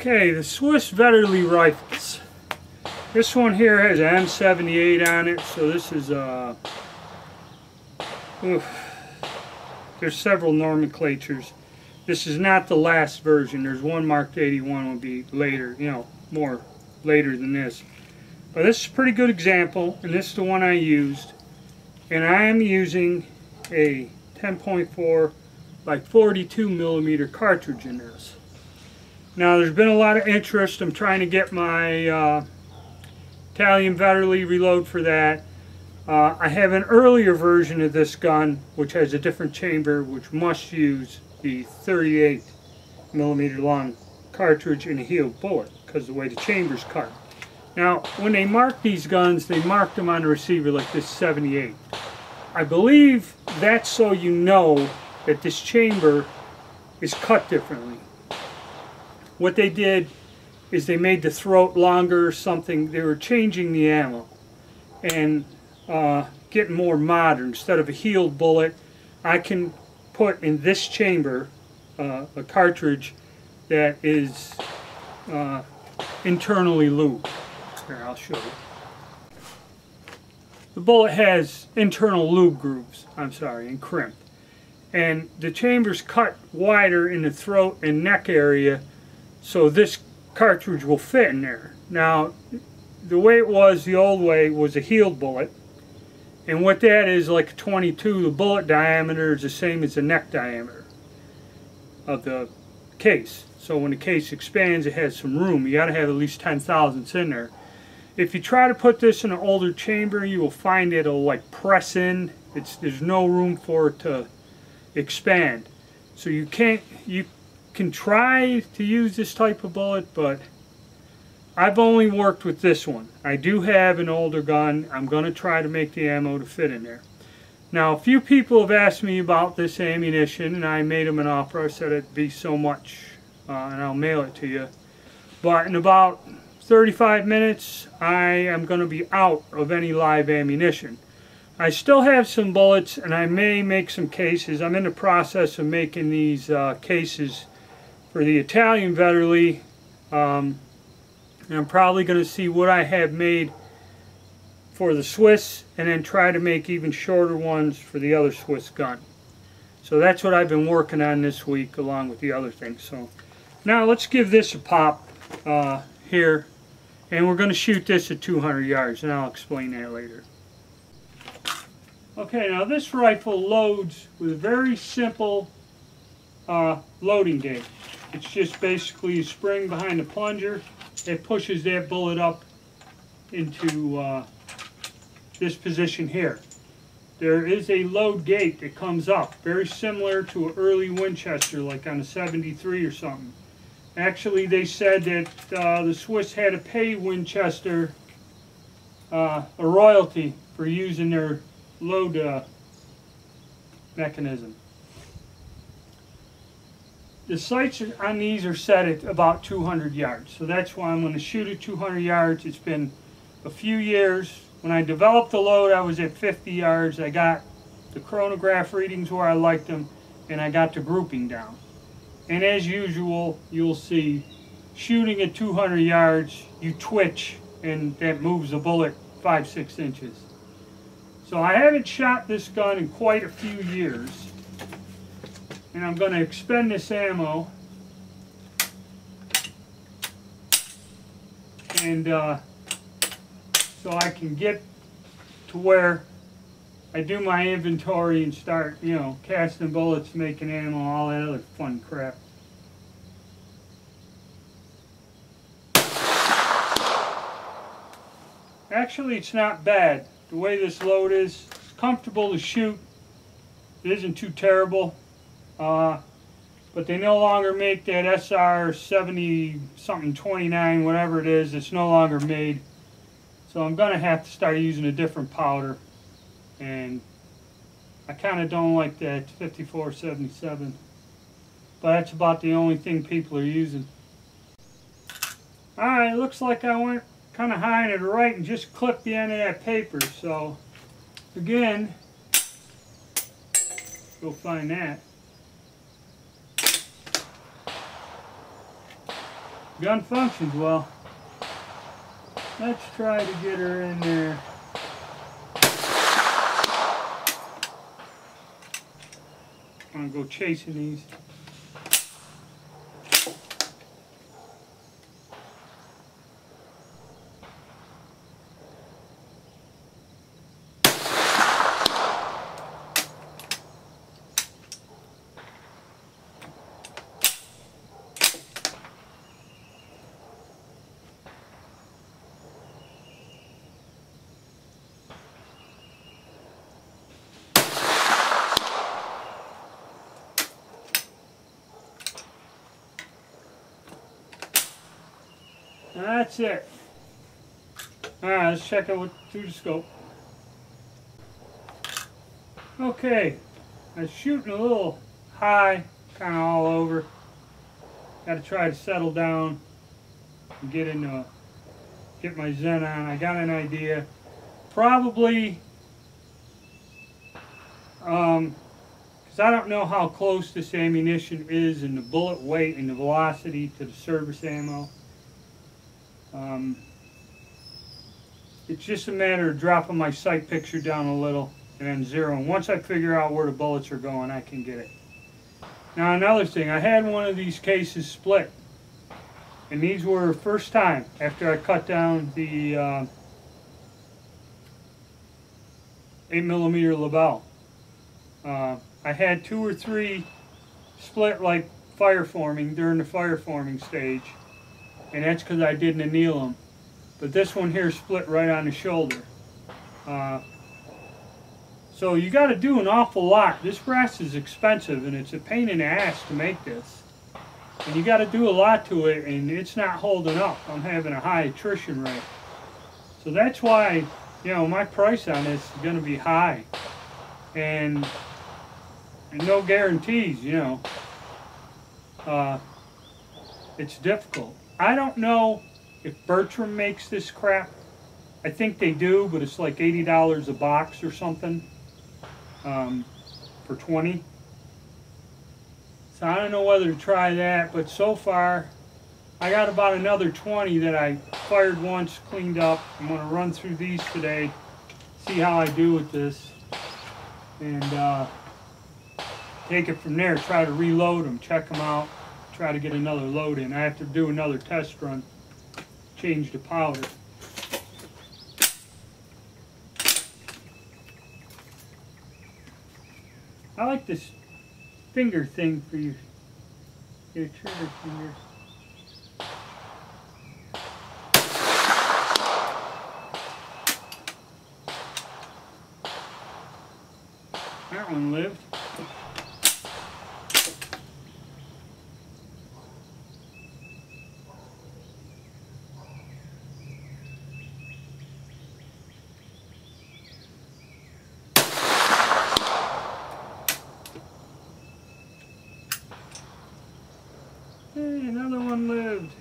Okay, the Swiss Vetterli rifles. This one here has an M78 on it, so this is there's several nomenclatures. This is not the last version. There's one marked 81 will be later, you know, more later than this. But this is a pretty good example, and this is the one I used. And I am using a 10.4 by 42 millimeter cartridge in this. Now there's been a lot of interest. I'm trying to get my Italian Vetterli reload for that. I have an earlier version of this gun which has a different chamber which must use the 38 millimeter long cartridge and a healed bullet because of the way the chamber's cut. Now when they mark these guns, they mark them on the receiver like this 78. I believe that's so you know that this chamber is cut differently. What they did is they made the throat longer or something. They were changing the ammo and getting more modern. Instead of a healed bullet, I can put in this chamber a cartridge that is internally lubed. Here, I'll show you. The bullet has internal lube grooves, and crimped. And the chamber's cut wider in the throat and neck area, so this cartridge will fit in there. Now, the way it was, the old way, was a healed bullet. And what that is, like a 22, the bullet diameter is the same as the neck diameter of the case. So when the case expands, it has some room. You got to have at least 10 thousandths in there. If you try to put this in an older chamber, you will find it'll like press in. There's no room for it to expand. So you can try to use this type of bullet, but I've only worked with this one. I do have an older gun. I'm going to try to make the ammo to fit in there. Now, a few people have asked me about this ammunition, and I made them an offer. I said it'd be so much, and I'll mail it to you. But in about 35 minutes, I am going to be out of any live ammunition. I still have some bullets, and I may make some cases. I'm in the process of making these cases for the Italian Vetterli. And I'm probably going to see what I have made for the Swiss, and then try to make even shorter ones for the other Swiss gun. So that's what I've been working on this week, along with the other things. So now let's give this a pop here. And we're going to shoot this at 200 yards, and I'll explain that later. Okay, now this rifle loads with a very simple loading gauge. It's just basically a spring behind the plunger. It pushes that bullet up into this position here. There is a load gate that comes up, very similar to an early Winchester, like on a 73 or something. Actually, they said that the Swiss had to pay Winchester a royalty for using their load mechanism. The sights on these are set at about 200 yards, so that's why I'm going to shoot at 200 yards. It's been a few years. When I developed the load, I was at 50 yards. I got the chronograph readings where I liked them, and I got the grouping down. And as usual, you'll see shooting at 200 yards, you twitch, and that moves the bullet 5-6 inches. So I haven't shot this gun in quite a few years, and I'm going to expend this ammo, and so I can get to where I do my inventory and start, you know, casting bullets, making ammo, all that other fun crap. Actually, it's not bad. The way this load is, it's comfortable to shoot. It isn't too terrible. But they no longer make that SR 70 something 29, whatever it is. It's no longer made. So I'm going to have to start using a different powder. And I kind of don't like that 5477, but that's about the only thing people are using. Alright, looks like I went kind of high and to the right and just clipped the end of that paper. So again, go find that. Gun functions well. Let's try to get her in there. I'm gonna go chasing these. That's it. Alright, let's check it through the scope. Okay, I was shooting a little high, kind of all over. Got to try to settle down and get my zen on. I got an idea. Probably, because I don't know how close this ammunition is and the bullet weight and the velocity to the service ammo. It's just a matter of dropping my sight picture down a little and then zeroing. Once I figure out where the bullets are going, I can get it. Now another thing, I had one of these cases split, and these were first time after I cut down the 8mm Lebel. I had 2 or 3 split like fire forming during the fire forming stage, and that's because I didn't anneal them. But this one here split right on the shoulder. So you got to do an awful lot. This brass is expensive and it's a pain in the ass to make this. And you got to do a lot to it, and it's not holding up. I'm having a high attrition rate. So that's why, you know, my price on this is going to be high. And no guarantees, you know. It's difficult. I don't know if Bertram makes this crap. I think they do, but it's like $80 a box or something for 20. So I don't know whether to try that, but so far I got about another 20 that I fired once, cleaned up. I'm going to run through these today, see how I do with this, and take it from there. Try to reload them, check them out, try to get another load in. I have to do another test run, change the powder. I like this finger thing for your trigger fingers. That one lived. Hey, another one lived.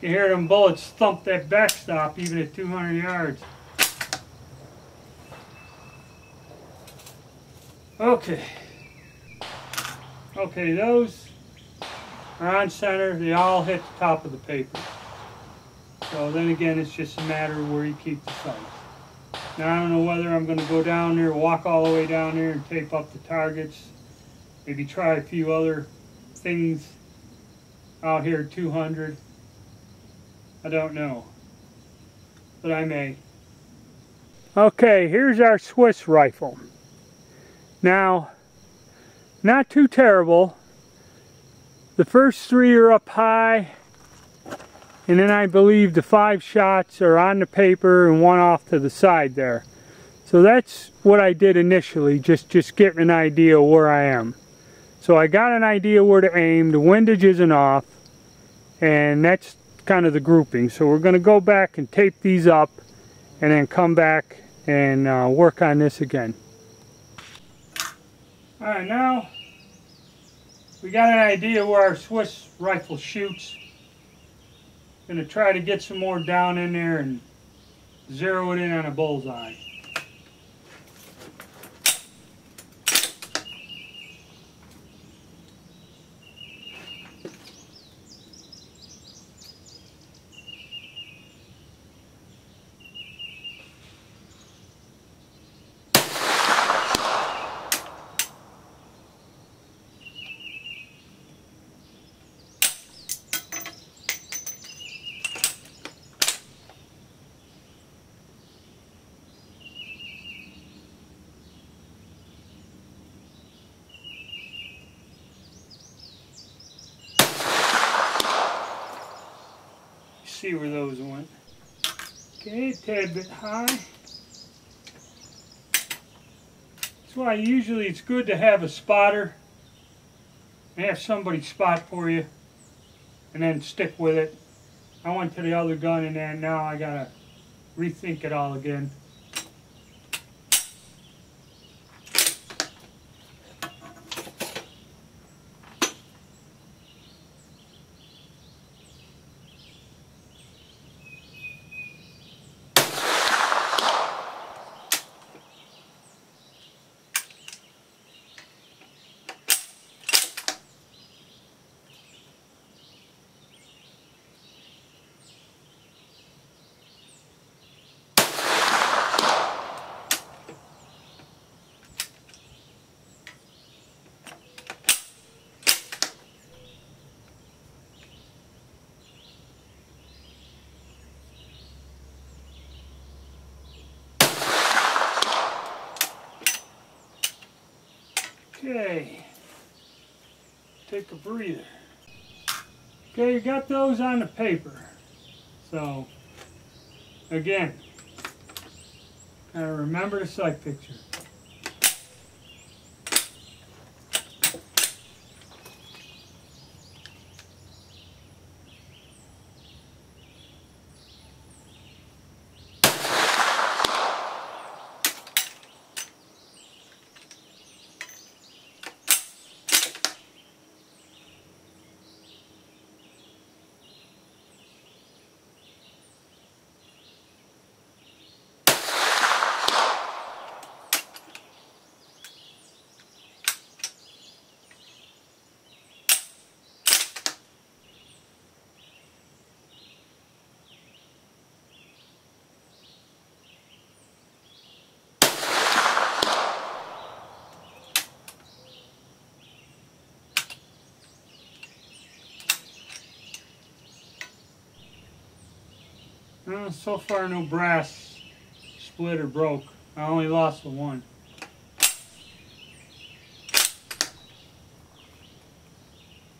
You hear them bullets thump that backstop even at 200 yards. Okay. Okay, those are on center. They all hit the top of the paper. So then again, it's just a matter of where you keep the sights. Now I don't know whether I'm going to go down there, walk all the way down there and tape up the targets. Maybe try a few other things out here at 200. I don't know, but I may. Okay, here's our Swiss rifle. Now, not too terrible. The first 3 are up high, and then I believe the 5 shots are on the paper and 1 off to the side there. So that's what I did initially, just getting an idea of where I am. So I got an idea where to aim, the windage isn't off, and that's kind of the grouping. So we're going to go back and tape these up and then come back and work on this again. Alright, now we got an idea where our Swiss rifle shoots. Going to try to get some more down in there and zero it in on a bullseye. See where those went. Okay, a tad bit high. That's why usually it's good to have a spotter and have somebody spot for you and then stick with it. I went to the other gun and then now I gotta rethink it all again. Okay, take a breather. Okay, you got those on the paper. So, again, gotta remember the sight picture. So far no brass split or broke. I only lost the one.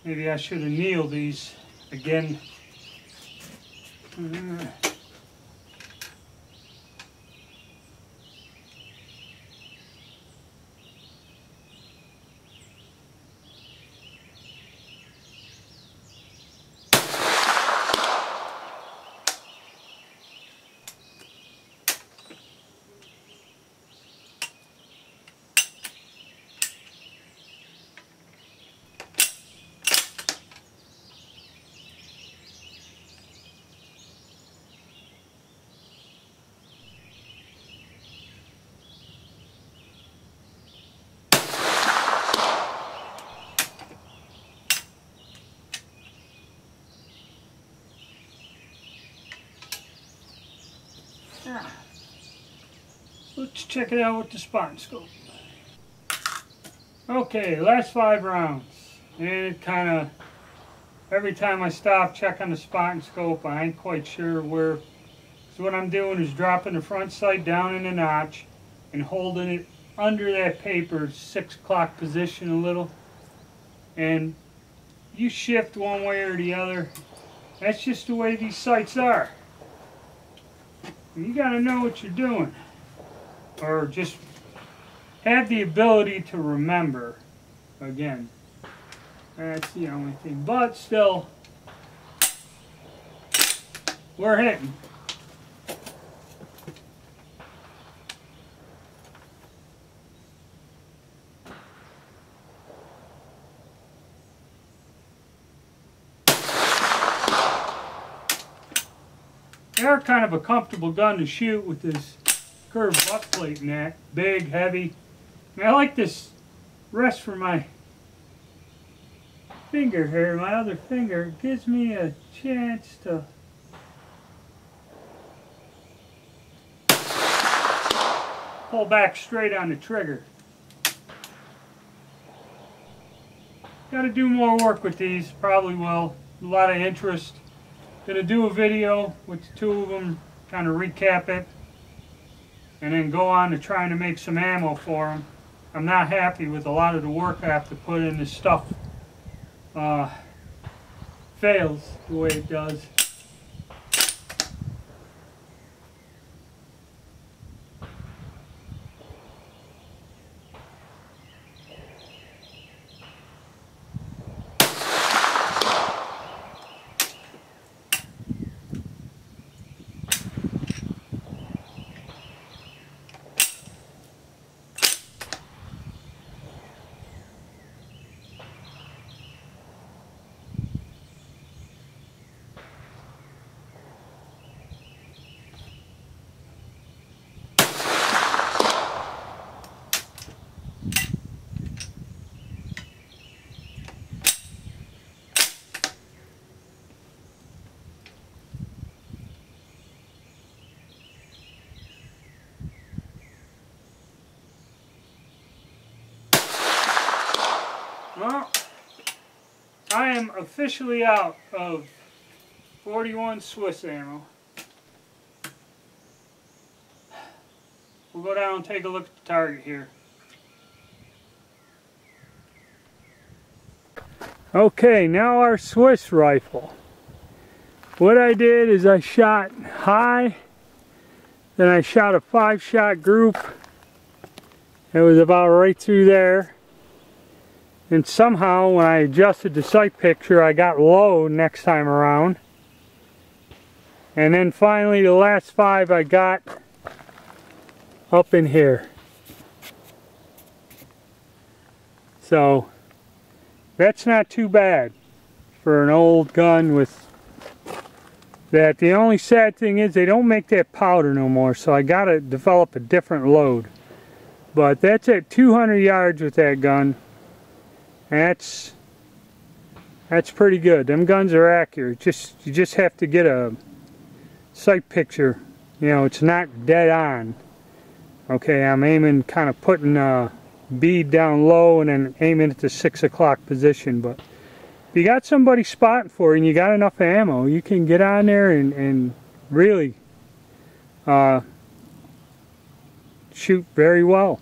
Maybe I should have kneeled these again. Let's check it out with the spotting scope. Okay, last 5 rounds. And it kind of, every time I stop, check on the spotting scope, I ain't quite sure where. So what I'm doing is dropping the front sight down in the notch and holding it under that paper 6 o'clock position a little, and you shift one way or the other. That's just the way these sights are. You got to know what you're doing, or just have the ability to remember. Again, that's the only thing, but still we're hitting. They're kind of a comfortable gun to shoot with this curved butt plate and that. Big, heavy. And I like this rest for my finger here, my other finger. It gives me a chance to pull back straight on the trigger. Got to do more work with these, probably will. A lot of interest. Gonna do a video with the two of them, kind of recap it, and then go on to trying to make some ammo for them. I'm not happy with a lot of the work I have to put in. This stuff fails the way it does. Well, I am officially out of 41 Swiss ammo. We'll go down and take a look at the target here. Okay, now our Swiss rifle. What I did is I shot high, then I shot a 5-shot group. It was about right through there. And somehow, when I adjusted the sight picture, I got low next time around. And then finally, the last 5 I got up in here. So, that's not too bad for an old gun with that. The only sad thing is they don't make that powder no more, so I gotta develop a different load. But that's at 200 yards with that gun. That's pretty good. Them guns are accurate. You just have to get a sight picture. You know, it's not dead on. Okay, I'm aiming, kind of putting a bead down low and then aiming at the 6 o'clock position. But if you got somebody spotting for you and you got enough ammo, you can get on there and really shoot very well.